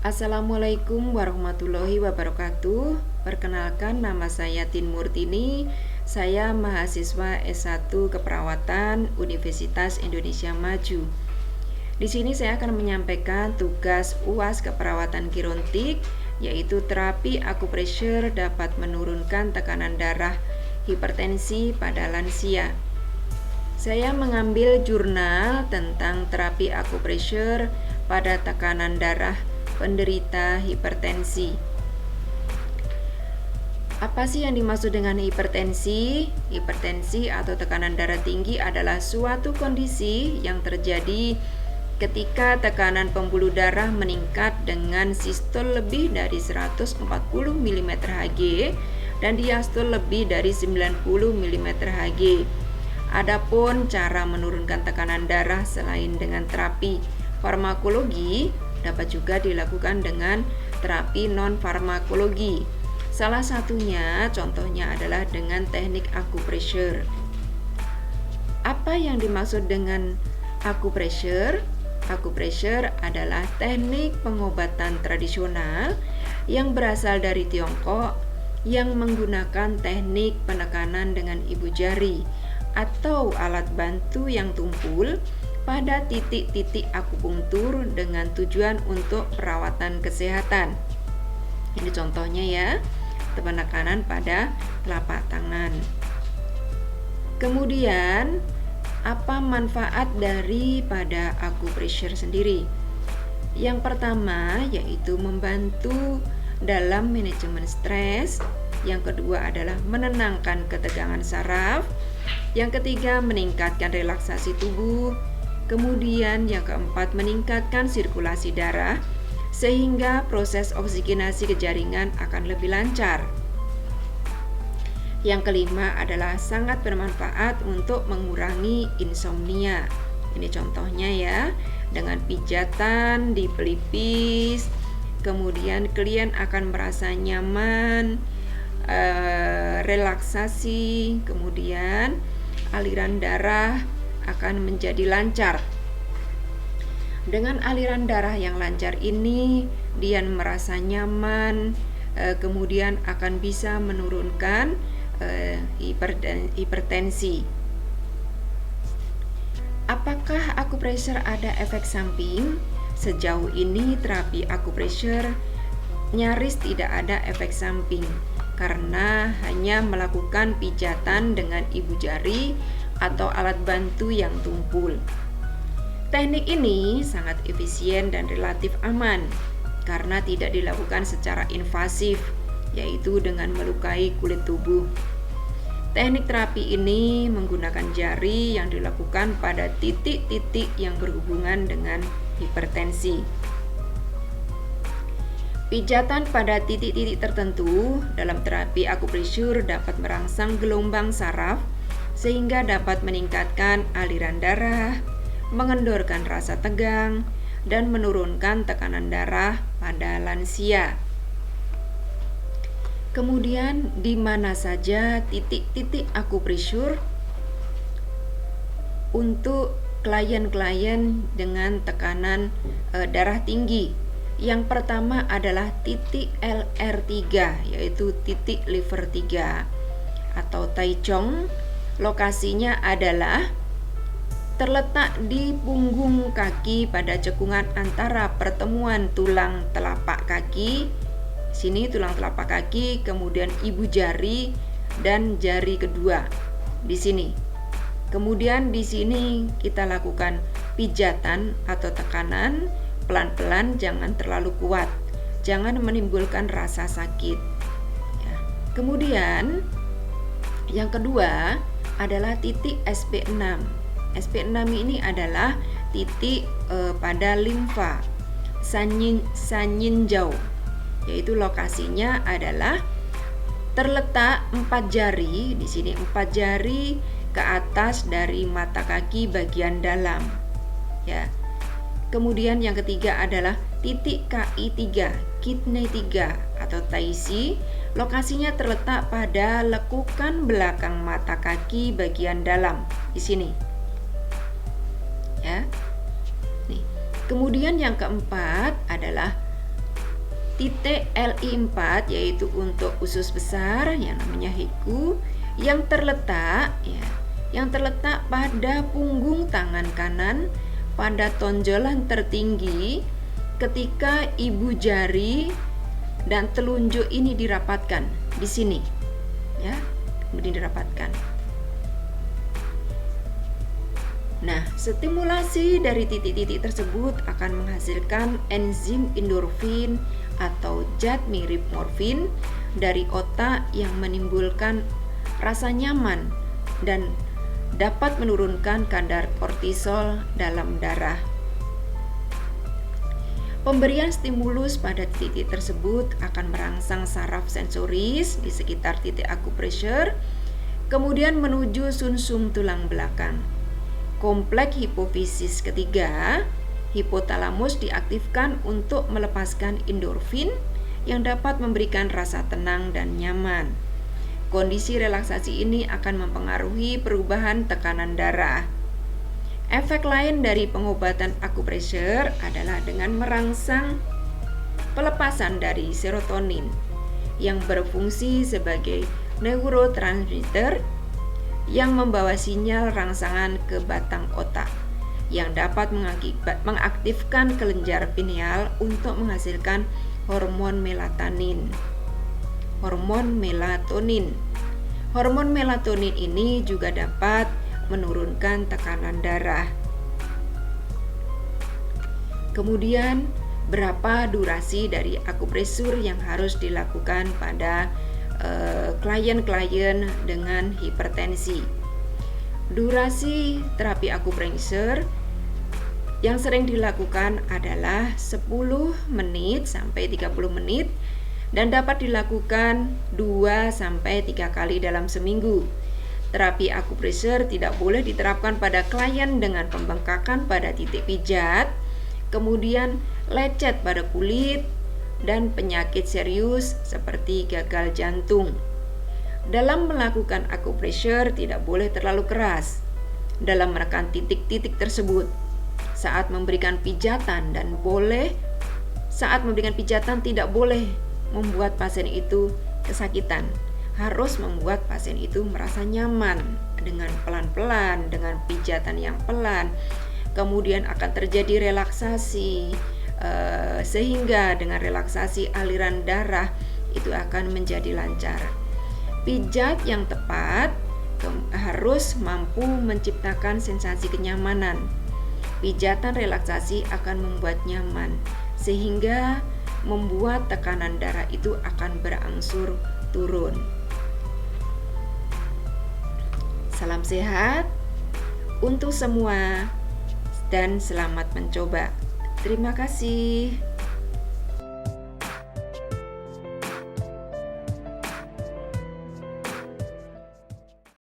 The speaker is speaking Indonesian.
Assalamualaikum warahmatullahi wabarakatuh. Perkenalkan, nama saya Tin Murtini. Saya mahasiswa S1 Keperawatan Universitas Indonesia Maju. Di sini saya akan menyampaikan tugas UAS Keperawatan Kirontik, yaitu terapi akupressure dapat menurunkan tekanan darah hipertensi pada lansia. Saya mengambil jurnal tentang terapi akupressure pada tekanan darah penderita hipertensi. Apa sih yang dimaksud dengan hipertensi? Hipertensi atau tekanan darah tinggi adalah suatu kondisi yang terjadi ketika tekanan pembuluh darah meningkat dengan sistol lebih dari 140 mm Hg dan diastol lebih dari 90 mm Hg. Adapun cara menurunkan tekanan darah selain dengan terapi farmakologi dapat juga dilakukan dengan terapi non-farmakologi. Salah satunya contohnya adalah dengan teknik akupressure. Apa yang dimaksud dengan akupressure? Akupressure adalah teknik pengobatan tradisional yang berasal dari Tiongkok yang menggunakan teknik penekanan dengan ibu jari atau alat bantu yang tumpul pada titik-titik akupunktur dengan tujuan untuk perawatan kesehatan. Ini contohnya ya, penekanan pada telapak tangan. Kemudian, apa manfaat daripada akupressure sendiri? Yang pertama yaitu membantu dalam manajemen stres. Yang kedua adalah menenangkan ketegangan saraf. Yang ketiga, meningkatkan relaksasi tubuh. Kemudian yang keempat, meningkatkan sirkulasi darah sehingga proses oksigenasi ke jaringan akan lebih lancar. Yang kelima adalah sangat bermanfaat untuk mengurangi insomnia. Ini contohnya ya, dengan pijatan di pelipis, kemudian klien akan merasa nyaman, relaksasi, kemudian aliran darah akan menjadi lancar. Dengan aliran darah yang lancar ini, dia merasa nyaman, kemudian akan bisa menurunkan hipertensi. Apakah akupressure ada efek samping? Sejauh ini terapi akupressure nyaris tidak ada efek samping karena hanya melakukan pijatan dengan ibu jari atau alat bantu yang tumpul. Teknik ini sangat efisien dan relatif aman karena tidak dilakukan secara invasif, yaitu dengan melukai kulit tubuh. Teknik terapi ini menggunakan jari yang dilakukan pada titik-titik yang berhubungan dengan hipertensi. Pijatan pada titik-titik tertentu dalam terapi akupressure dapat merangsang gelombang saraf sehingga dapat meningkatkan aliran darah, mengendorkan rasa tegang, dan menurunkan tekanan darah pada lansia. Kemudian, di mana saja titik-titik akupressure untuk klien-klien dengan tekanan darah tinggi? Yang pertama adalah titik LR3, yaitu titik liver 3 atau Taichung. Lokasinya adalah terletak di punggung kaki pada cekungan antara pertemuan tulang telapak kaki. Sini tulang telapak kaki, kemudian ibu jari dan jari kedua di sini. Kemudian di sini kita lakukan pijatan atau tekanan pelan-pelan, jangan terlalu kuat. Jangan menimbulkan rasa sakit. Ya. Kemudian yang kedua adalah titik SP6. SP6 ini adalah titik pada limfa Sanyinjau, yaitu lokasinya adalah terletak 4 jari di sini, 4 jari ke atas dari mata kaki bagian dalam. Ya. Kemudian yang ketiga adalah titik KI3, kidney 3 atau Taisi. Lokasinya terletak pada lekukan belakang mata kaki bagian dalam di sini. Ya. Nih. Kemudian yang keempat adalah titik LI4 yaitu untuk usus besar yang namanya hiku yang terletak pada punggung tangan kanan pada tonjolan tertinggi ketika ibu jari dan telunjuk ini dirapatkan di sini, ya, kemudian dirapatkan. Nah, stimulasi dari titik-titik tersebut akan menghasilkan enzim endorfin atau zat mirip morfin dari otak yang menimbulkan rasa nyaman dan dapat menurunkan kadar kortisol dalam darah. Pemberian stimulus pada titik tersebut akan merangsang saraf sensoris di sekitar titik akupressure, kemudian menuju sumsum tulang belakang. Kompleks hipofisis ketiga, hipotalamus diaktifkan untuk melepaskan endorfin yang dapat memberikan rasa tenang dan nyaman. Kondisi relaksasi ini akan mempengaruhi perubahan tekanan darah. Efek lain dari pengobatan akupressure adalah dengan merangsang pelepasan dari serotonin yang berfungsi sebagai neurotransmitter yang membawa sinyal rangsangan ke batang otak yang dapat mengaktifkan kelenjar pineal untuk menghasilkan hormon melatonin. Hormon melatonin ini juga dapat menurunkan tekanan darah. Kemudian, berapa durasi dari akupresur yang harus dilakukan pada klien-klien dengan hipertensi? Durasi terapi akupresur yang sering dilakukan adalah 10 menit sampai 30 menit dan dapat dilakukan 2 sampai 3 kali dalam seminggu. Terapi akupresur tidak boleh diterapkan pada klien dengan pembengkakan pada titik pijat, kemudian lecet pada kulit, dan penyakit serius seperti gagal jantung. Dalam melakukan akupresur tidak boleh terlalu keras dalam menekan titik-titik tersebut. Saat memberikan pijatan tidak boleh membuat pasien itu kesakitan. Harus membuat pasien itu merasa nyaman dengan pelan-pelan, dengan pijatan yang pelan. Kemudian akan terjadi relaksasi, sehingga dengan relaksasi aliran darah itu akan menjadi lancar. Pijat yang tepat harus mampu menciptakan sensasi kenyamanan. Pijatan relaksasi akan membuat nyaman sehingga membuat tekanan darah itu akan berangsur turun. Salam sehat untuk semua dan selamat mencoba. Terima kasih.